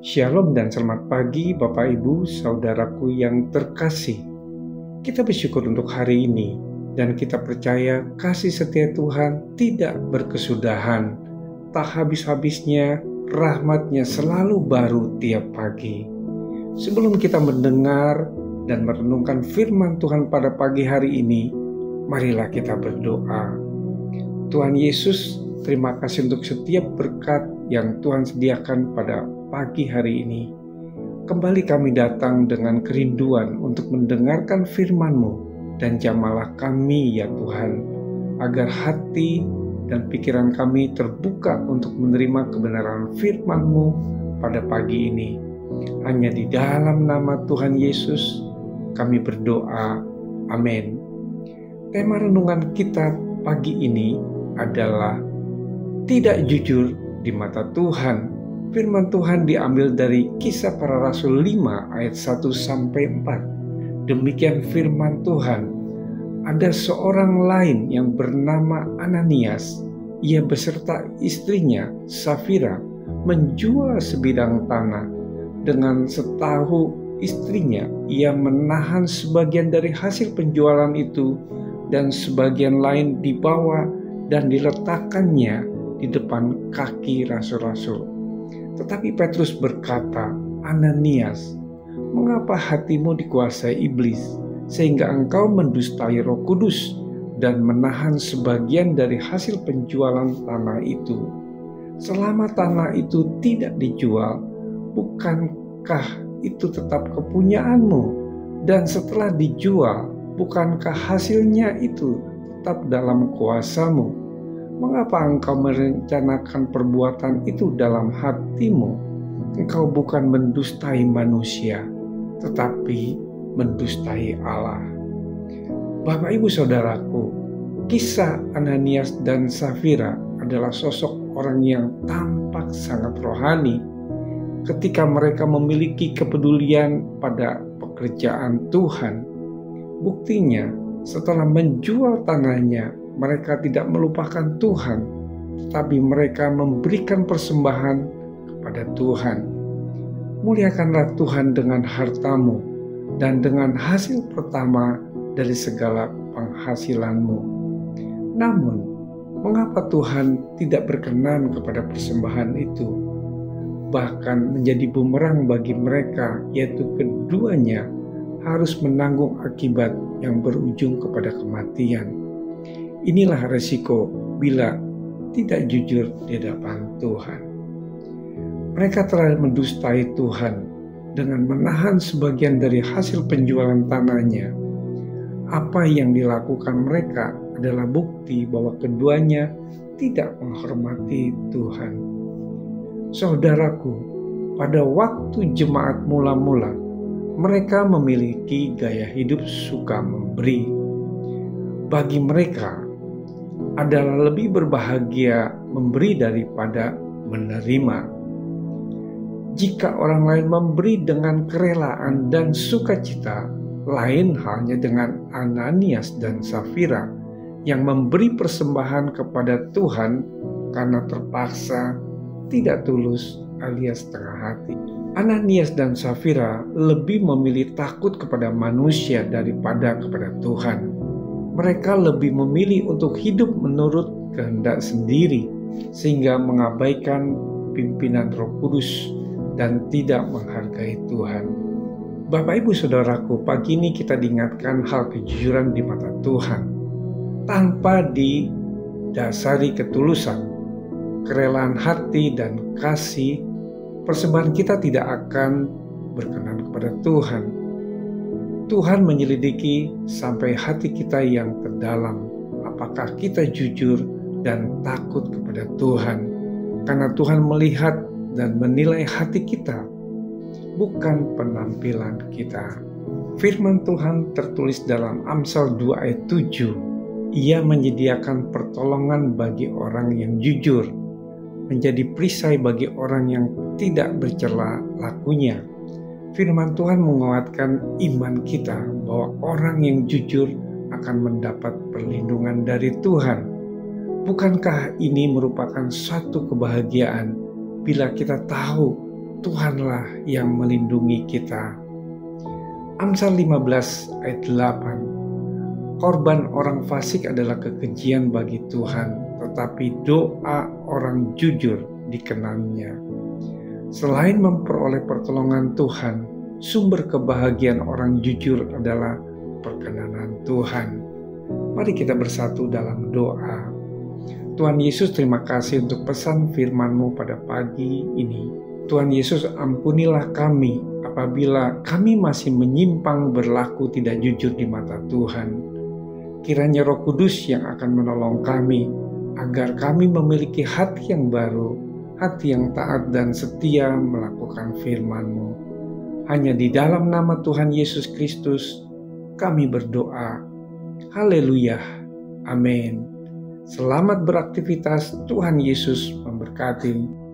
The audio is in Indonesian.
Shalom dan selamat pagi Bapak Ibu Saudaraku yang terkasih. Kita bersyukur untuk hari ini dan kita percaya kasih setia Tuhan tidak berkesudahan. Tak habis-habisnya rahmat-Nya selalu baru tiap pagi. Sebelum kita mendengar dan merenungkan firman Tuhan pada pagi hari ini, marilah kita berdoa. Tuhan Yesus, terima kasih untuk setiap berkat yang Tuhan sediakan pada pagi hari ini. Kembali kami datang dengan kerinduan untuk mendengarkan firman-Mu, dan jamahlah kami ya Tuhan, agar hati dan pikiran kami terbuka untuk menerima kebenaran firman-Mu pada pagi ini. Hanya di dalam nama Tuhan Yesus kami berdoa, amin. Tema renungan kita pagi ini adalah tidak jujur di mata Tuhan. Firman Tuhan diambil dari Kisah Para Rasul 5 ayat 1-4. Demikian firman Tuhan. Ada seorang lain yang bernama Ananias. Ia beserta istrinya Safira menjual sebidang tanah. Dengan setahu istrinya, ia menahan sebagian dari hasil penjualan itu dan sebagian lain dibawa dan diletakkannya di depan kaki rasul-rasul. Tetapi Petrus berkata, Ananias, mengapa hatimu dikuasai iblis, sehingga engkau mendustai Roh Kudus dan menahan sebagian dari hasil penjualan tanah itu? Selama tanah itu tidak dijual, bukankah itu tetap kepunyaanmu? Dan setelah dijual, bukankah hasilnya itu tetap dalam kuasamu? Mengapa engkau merencanakan perbuatan itu dalam hatimu? Engkau bukan mendustai manusia, tetapi mendustai Allah. Bapak Ibu Saudaraku, kisah Ananias dan Safira adalah sosok orang yang tampak sangat rohani ketika mereka memiliki kepedulian pada pekerjaan Tuhan. Buktinya, setelah menjual tanahnya, mereka tidak melupakan Tuhan, tetapi mereka memberikan persembahan kepada Tuhan. Muliakanlah Tuhan dengan hartamu dan dengan hasil pertama dari segala penghasilanmu. Namun, mengapa Tuhan tidak berkenan kepada persembahan itu? Bahkan menjadi bumerang bagi mereka, yaitu keduanya harus menanggung akibat yang berujung kepada kematian. Inilah resiko bila tidak jujur di hadapan Tuhan. Mereka telah mendustai Tuhan dengan menahan sebagian dari hasil penjualan tanahnya. Apa yang dilakukan mereka adalah bukti bahwa keduanya tidak menghormati Tuhan. Saudaraku, pada waktu jemaat mula-mula, mereka memiliki gaya hidup suka memberi. Bagi mereka adalah lebih berbahagia memberi daripada menerima. Jika orang lain memberi dengan kerelaan dan sukacita, lain halnya dengan Ananias dan Safira yang memberi persembahan kepada Tuhan karena terpaksa, tidak tulus alias setengah hati. Ananias dan Safira lebih memilih takut kepada manusia daripada kepada Tuhan. Mereka lebih memilih untuk hidup menurut kehendak sendiri, sehingga mengabaikan pimpinan Roh Kudus dan tidak menghargai Tuhan. Bapak Ibu Saudaraku, pagi ini kita diingatkan hal kejujuran di mata Tuhan. Tanpa didasari ketulusan, kerelaan hati dan kasih, persembahan kita tidak akan berkenan kepada Tuhan. Tuhan menyelidiki sampai hati kita yang terdalam. Apakah kita jujur dan takut kepada Tuhan? Karena Tuhan melihat dan menilai hati kita, bukan penampilan kita. Firman Tuhan tertulis dalam Amsal 2 ayat 7. Ia menyediakan pertolongan bagi orang yang jujur, menjadi perisai bagi orang yang tidak bercela lakunya. Firman Tuhan menguatkan iman kita bahwa orang yang jujur akan mendapat perlindungan dari Tuhan. Bukankah ini merupakan suatu kebahagiaan bila kita tahu Tuhanlah yang melindungi kita. Amsal 15 ayat 8. Korban orang fasik adalah kekejian bagi Tuhan, tetapi doa orang jujur dikenannya. Selain memperoleh pertolongan Tuhan, sumber kebahagiaan orang jujur adalah perkenanan Tuhan. Mari kita bersatu dalam doa. Tuhan Yesus, terima kasih untuk pesan firman-Mu pada pagi ini. Tuhan Yesus, ampunilah kami apabila kami masih menyimpang berlaku tidak jujur di mata Tuhan. Kiranya Roh Kudus yang akan menolong kami agar kami memiliki hati yang baru, hati yang taat dan setia melakukan firman-Mu. Hanya di dalam nama Tuhan Yesus Kristus kami berdoa. Haleluya. Amin. Selamat beraktivitas. Tuhan Yesus memberkati.